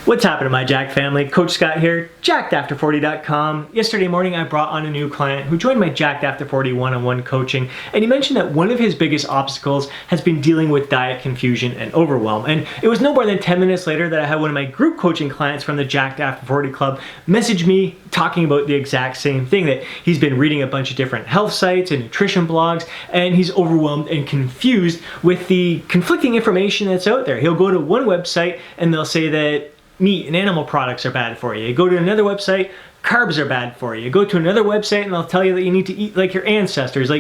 What's happening, my Jack family? Coach Scott here, jackedafter40.com. Yesterday morning, I brought on a new client who joined my Jacked After 40 one-on-one coaching, and he mentioned that one of his biggest obstacles has been dealing with diet confusion and overwhelm. And it was no more than 10 minutes later that I had one of my group coaching clients from the Jacked After 40 Club message me talking about the exact same thing, that he's been reading a bunch of different health sites and nutrition blogs, and he's overwhelmed and confused with the conflicting information that's out there. He'll go to one website and they'll say that meat and animal products are bad for you. You go to another website, carbs are bad for you. You go to another website and they'll tell you that you need to eat like your ancestors.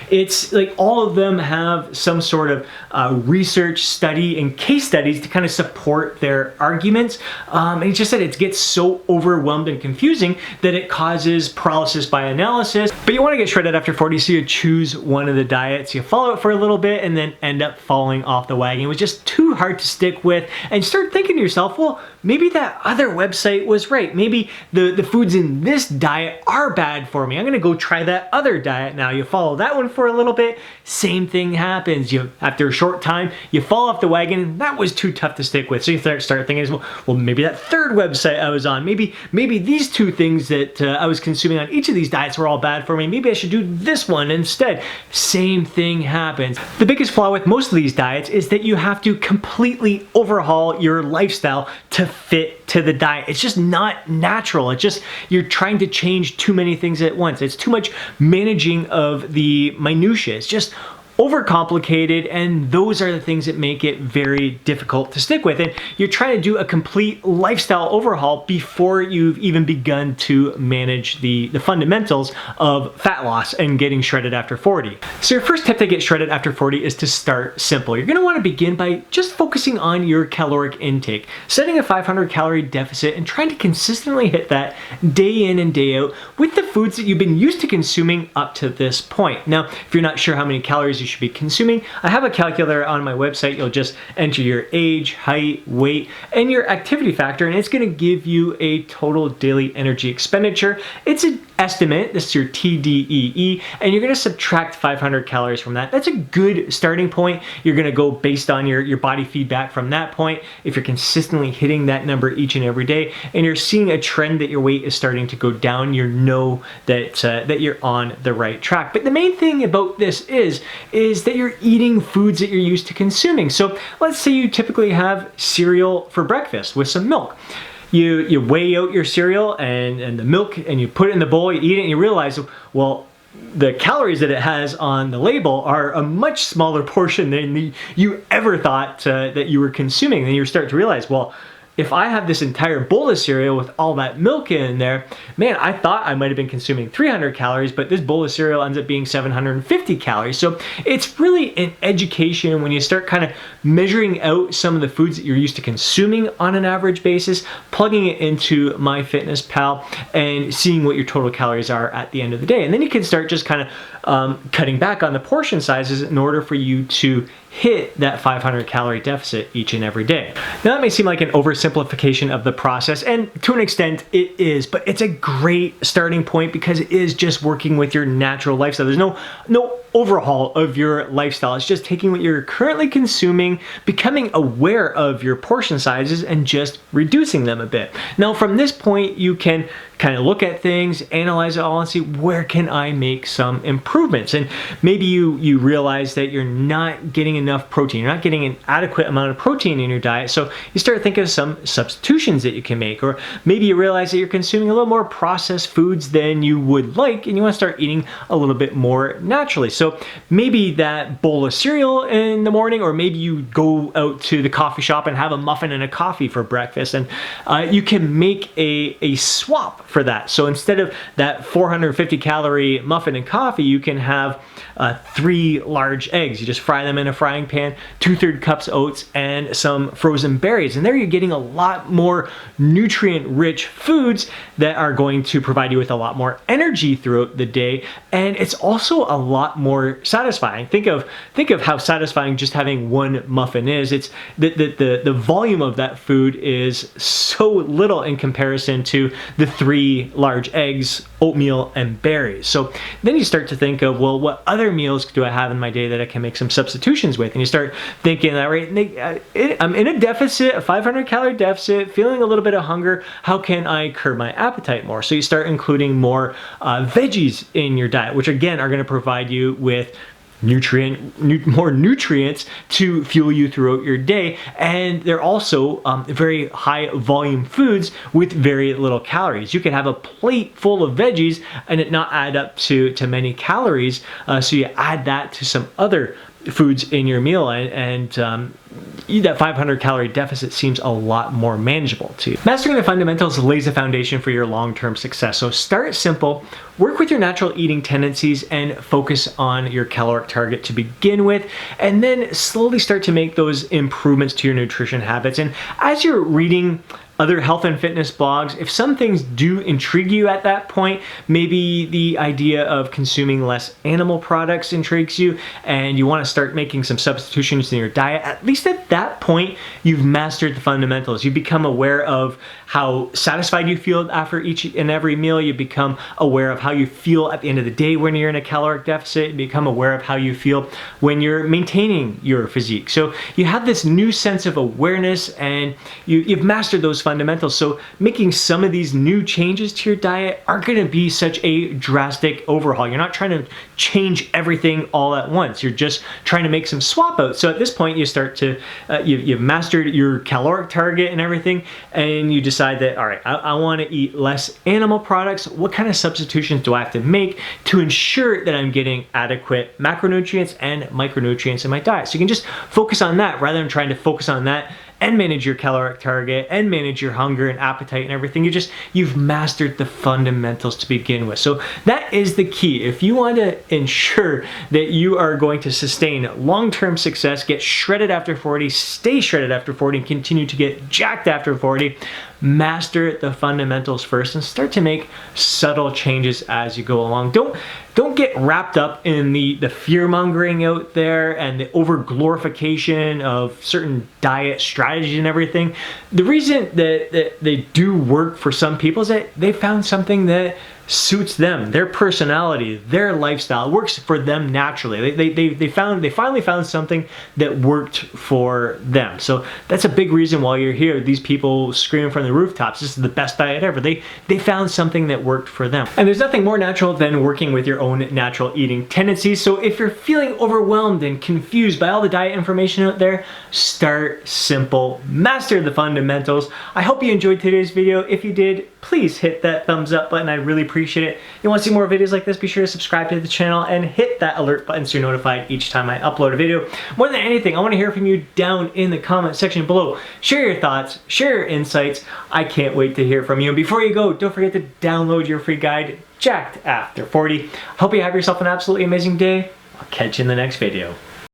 It's like all of them have some sort of research study and case studies to kind of support their arguments. And he just said it gets so overwhelmed and confusing that it causes paralysis by analysis. But you want to get shredded after 40, so you choose one of the diets, you follow it for a little bit, and then end up falling off the wagon. It was just too hard to stick with, and start thinking to yourself, well, maybe that other website was right. Maybe the foods in this diet are bad for me. I'm gonna go try that other diet now. You follow that one for a little bit, same thing happens. After a short time, you fall off the wagon. That was too tough to stick with. So you start thinking, well, maybe that third website I was on, maybe these two things that I was consuming on each of these diets were all bad for me. Maybe I should do this one instead. Same thing happens. The biggest flaw with most of these diets is that you have to completely overhaul your lifestyle to fit to the diet. It's just not natural. It's just, you're trying to change too many things at once. It's too much managing of the minutiae. It's just overcomplicated, and those are the things that make it very difficult to stick with. And you're trying to do a complete lifestyle overhaul before you've even begun to manage the fundamentals of fat loss and getting shredded after 40. So your first tip to get shredded after 40 is to start simple. You're gonna wanna begin by just focusing on your caloric intake, setting a 500 calorie deficit and trying to consistently hit that day in and day out with the foods that you've been used to consuming up to this point. Now, if you're not sure how many calories you should be consuming, I have a calculator on my website. You'll just enter your age, height, weight, and your activity factor, and it's gonna give you a total daily energy expenditure. It's an estimate, this is your TDEE, and you're gonna subtract 500 calories from that. That's a good starting point. You're gonna go based on your body feedback from that point. If you're consistently hitting that number each and every day, and you're seeing a trend that your weight is starting to go down, you know that you're on the right track. But the main thing about this is that you're eating foods that you're used to consuming. So let's say you typically have cereal for breakfast with some milk. You weigh out your cereal and the milk, and you put it in the bowl, you eat it, and you realize, well, the calories that it has on the label are a much smaller portion than you ever thought that you were consuming. Then you start to realize, well, if I have this entire bowl of cereal with all that milk in there, man, I thought I might have been consuming 300 calories, but this bowl of cereal ends up being 750 calories. So it's really an education when you start kind of measuring out some of the foods that you're used to consuming on an average basis, plugging it into MyFitnessPal, and seeing what your total calories are at the end of the day. And then you can start just kind of cutting back on the portion sizes in order for you to hit that 500 calorie deficit each and every day. Now that may seem like an oversimplification of the process, and to an extent it is, but it's a great starting point because it is just working with your natural lifestyle. There's no overhaul of your lifestyle. It's just taking what you're currently consuming, becoming aware of your portion sizes, and just reducing them a bit. Now from this point, you can kind of look at things, analyze it all, and see, where can I make some improvements? And maybe you realize that you're not getting enough protein. You're not getting an adequate amount of protein in your diet. So you start thinking of some substitutions that you can make. Or maybe you realize that you're consuming a little more processed foods than you would like, and you want to start eating a little bit more naturally. So maybe that bowl of cereal in the morning, or maybe you go out to the coffee shop and have a muffin and a coffee for breakfast, and you can make a swap for that. So instead of that 450 calorie muffin and coffee, you can have 3 large eggs. You just fry them in a frying pan, 2/3 cups oats, and some frozen berries. And there you're getting a lot more nutrient-rich foods that are going to provide you with a lot more energy throughout the day. And it's also a lot more more satisfying. Think of how satisfying just having one muffin is. It's the volume of that food is so little in comparison to the 3 large eggs, oatmeal, and berries. So then you start to think of, well, what other meals do I have in my day that I can make some substitutions with? And you start thinking that, right, I'm in a deficit, a 500 calorie deficit, feeling a little bit of hunger. How can I curb my appetite more? So you start including more veggies in your diet, which again are going to provide you with more nutrients to fuel you throughout your day, and they're also very high volume foods with very little calories. You can have a plate full of veggies and it not add up to many calories, so you add that to some other foods in your meal, and that 500 calorie deficit seems a lot more manageable to you. Mastering the fundamentals lays a foundation for your long-term success. So start simple, work with your natural eating tendencies, and focus on your caloric target to begin with, and then slowly start to make those improvements to your nutrition habits. And as you're reading other health and fitness blogs, if some things do intrigue you at that point, maybe the idea of consuming less animal products intrigues you and you want to start making some substitutions in your diet, at least at that point, you've mastered the fundamentals. You become aware of how satisfied you feel after each and every meal. You become aware of how you feel at the end of the day when you're in a caloric deficit. You become aware of how you feel when you're maintaining your physique. So you have this new sense of awareness, and you've mastered those fundamentals. So making some of these new changes to your diet aren't going to be such a drastic overhaul. You're not trying to change everything all at once. You're just trying to make some swap outs. So at this point, you start to you've mastered your caloric target and everything, and you decide that, all right, I want to eat less animal products. What kind of substitutions do I have to make to ensure that I'm getting adequate macronutrients and micronutrients in my diet? So you can just focus on that rather than trying to focus on that and manage your caloric target and manage your hunger and appetite and everything. You've mastered the fundamentals to begin with. So that is the key. If you want to ensure that you are going to sustain long-term success, get shredded after 40, stay shredded after 40, and continue to get jacked after 40, master the fundamentals first and start to make subtle changes as you go along. Don't get wrapped up in the fear-mongering out there and the over-glorification of certain diet strategies and everything. The reason that they do work for some people is that they found something that suits them, their personality, their lifestyle, works for them naturally. They finally found something that worked for them. So that's a big reason why you're here. These people screaming from the rooftops, this is the best diet ever. They found something that worked for them. And there's nothing more natural than working with your own natural eating tendencies. So if you're feeling overwhelmed and confused by all the diet information out there, start simple, master the fundamentals. I hope you enjoyed today's video. If you did, please hit that thumbs up button. I really appreciate it. You want to see more videos like this, be sure to subscribe to the channel and hit that alert button so you're notified each time I upload a video. More than anything, I want to hear from you down in the comment section below. Share your thoughts, share your insights. I can't wait to hear from you. And before you go, don't forget to download your free guide, Jacked After 40. Hope you have yourself an absolutely amazing day. I'll catch you in the next video.